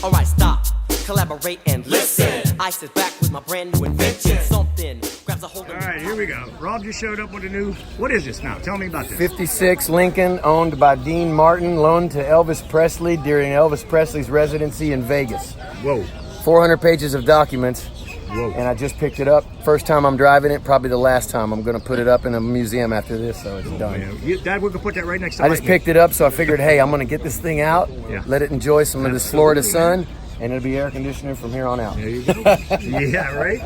Alright, stop, collaborate and listen. I sit back with my brand new invention. Something grabs a hold of me. All right, here we go. Rob just showed up with a new, what is this now? Tell me about this. 56 Lincoln, owned by Dean Martin, loaned to Elvis Presley during Elvis Presley's residency in Vegas. Whoa. 400 pages of documents. Whoa. And I just picked it up. First time I'm driving it, probably the last time. I'm going to put it up in a museum after this, so it's done. Man, Dad, we're going to put that right next to I just picked it up, so I figured, hey, I'm going to get this thing out, let it enjoy some of this Florida sun, and it'll be air conditioning from here on out. There you go. Yeah, right?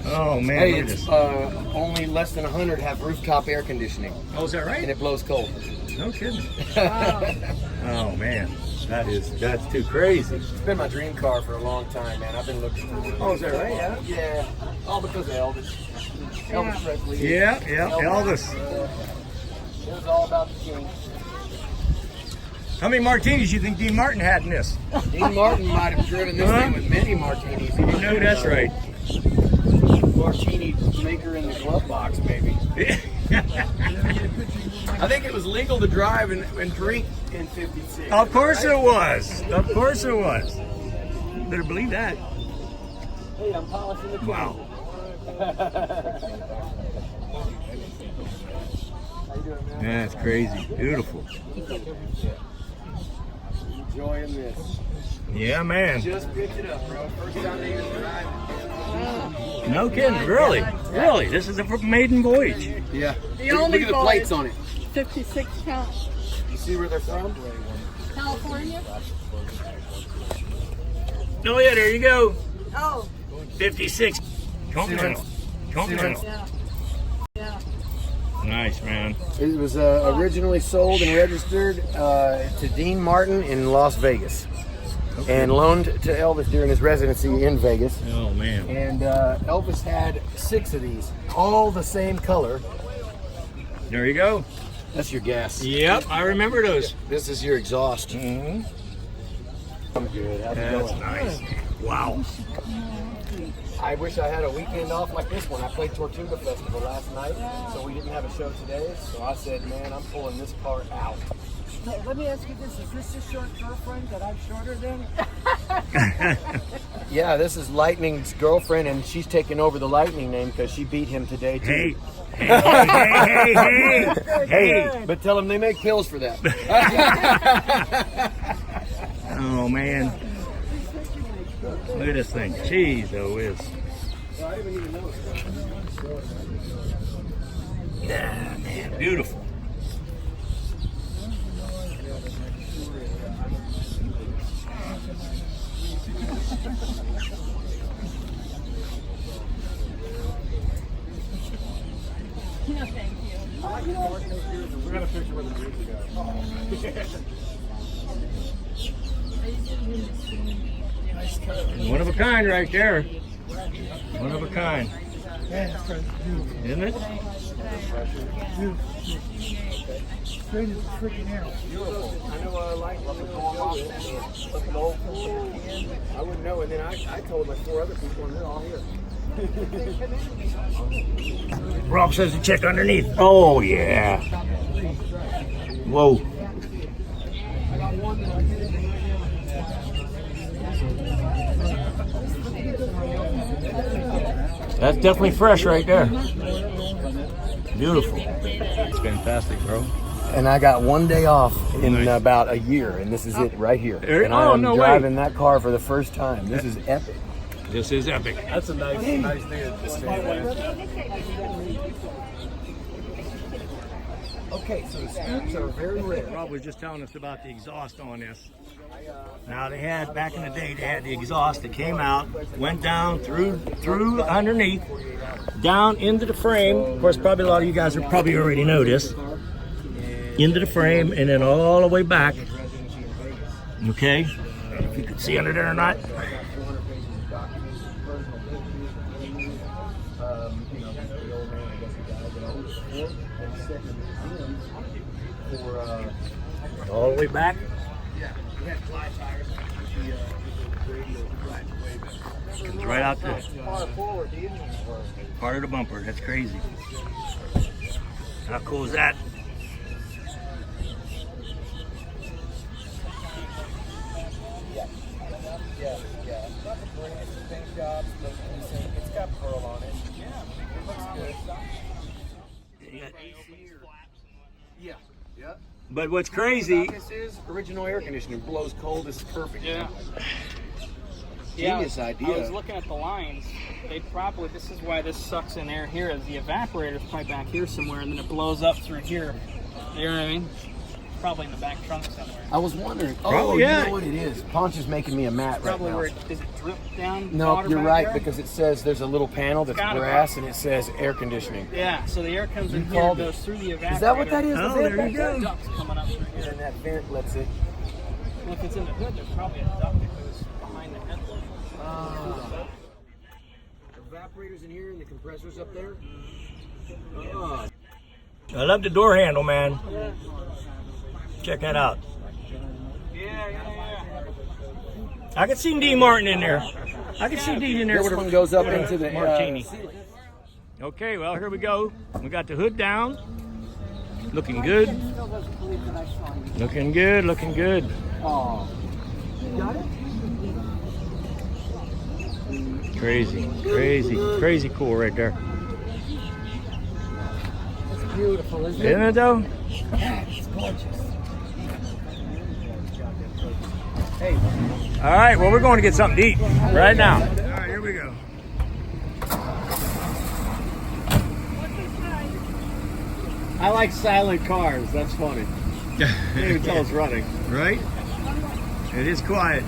Oh, man. Hey, it's only less than 100 have rooftop air conditioning. Oh, is that right? And it blows cold. No kidding. Oh, man. That's too crazy. It's been my dream car for a long time, man. I've been looking for it. Oh, is that right? Yeah. Yeah. All because of Elvis. Elvis Presley. Yeah, Elvis. It was all about the king. How many martinis you think Dean Martin had in this? Dean Martin might have driven this thing with many martinis. You know that's right. Martini maker in the glove box, maybe. I think it was legal to drive and drink in 56. Of course it was. Of course it was. You better believe that. Hey, I'm polishing the car. Wow. How you doing, man? That's crazy. Beautiful. Enjoying this. Yeah, man. Just picked it up, bro. First time they even driving. No kidding. Really? Really? This is a maiden voyage. Yeah. only Look at the voyage. plates on it. 56 count. You see where they're from? California? Oh, yeah, there you go. Oh, 56. Continental. Continental. yeah. Yeah. Nice, man. It was originally sold and registered to Dean Martin in Las Vegas. And loaned to Elvis during his residency in Vegas. Oh, man. And Elvis had 6 of these, all the same color. There you go. That's your gas. Yep, I remember those. This is your exhaust. Mm-hmm. I'm good. How's it That's going? nice. Wow. I wish I had a weekend off like this one. I played Tortuga Festival last night, so we didn't have a show today. So I said, man, I'm pulling this car out. Hey, let me ask you this. Is this a short girlfriend that I'm shorter than? Yeah, this is Lightning's girlfriend, and she's taking over the Lightning name because she beat him today, too. Hey. But tell them they make pills for that. Oh, man. Look at this thing. Jeez, oh, whiz. Yeah, man. Beautiful. No, thank you. We got a picture with the years ago. One of a kind right there. One of a kind. Isn't it? I know Lightning was going off looking old. I wouldn't know, and then I told like 4 other people, and they're all here. Rob says to check underneath. Oh, yeah. Whoa. That's definitely fresh right there. Beautiful. It's fantastic, bro. And I got 1 day off in about a year, and this is it right here. And I am driving that car for the first time. This is epic. This is epic. That's a nice thing to say. Okay, so the scoops are very rare. Rob was just telling us about the exhaust on this. Now they had, back in the day, they had the exhaust that came out, went down through underneath, down into the frame. Of course, probably a lot of you guys probably already know this. Into the frame and then all the way back. Okay, if you can see under there or not. All the way back. Comes right out there. Part of the bumper. That's crazy. How cool is that? Yeah. Not the prettiest of paint jobs, but it's got pearl on it. Yeah. It looks good. Yeah. But what's crazy? This is original air conditioning. Blows cold. This is perfect. Yeah. Genius I idea. was looking at the lines. They probably, this is why this sucks in air here, is the evaporator's probably back here somewhere, and then it blows up through here. You know what I mean? Probably in the back trunk somewhere. I was wondering. Oh, Probably, yeah. You know what it is? Ponch is making me a mat right Probably now. where does it drip down? No, water you're back right, there? because it says there's a little panel that's Gotta be. brass and it says air conditioning. Yeah, so the air comes in You here, called it. goes through the evaporator. Is that what that is? Oh, The there vent back you there? go. Duct's coming up through here. And that vent lets it. And if it's in the hood, there's probably a duct that goes behind the head. Evaporators in here and the compressors up there. Oh. I love the door handle, man. Check that out. Yeah. I can see D. Martin in there. I can see D in there. This one goes up into the Martini. ceiling. Okay, well, here we go. We got the hood down. Looking good. Still doesn't believe that I saw you. Looking good, looking good. Oh. You got it? Crazy cool right there. It's beautiful, isn't it? Isn't it though? Yeah, it's gorgeous. Hey, All right, well, we're going to get something to eat right now. All right, here we go. I like silent cars. That's funny. You can't even tell it's running. Right? It is quiet.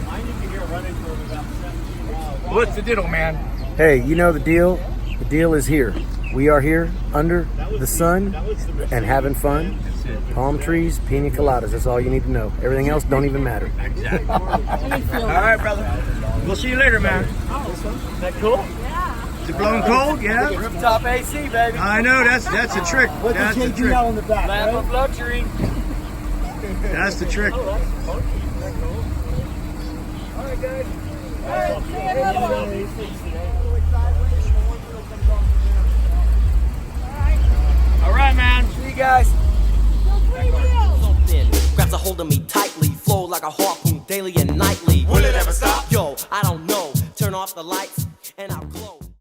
I need to hear running for about 17 miles. What's the diddle, man? Hey, you know the deal? The deal is here. We are here under the sun and having fun. Palm trees, pina coladas. That's all you need to know. Everything else don't even matter. Exactly. All right, brother. We'll see you later, man. Is that cool? Yeah. Is it blowing cold? Yeah. Rooftop AC, baby. I know. That's a trick. Put the That's the trick. JJL in the back, Lamp right? of luxury. That's the trick. All right, guys. All right, man. See you guys. Something grabs a hold of me tight.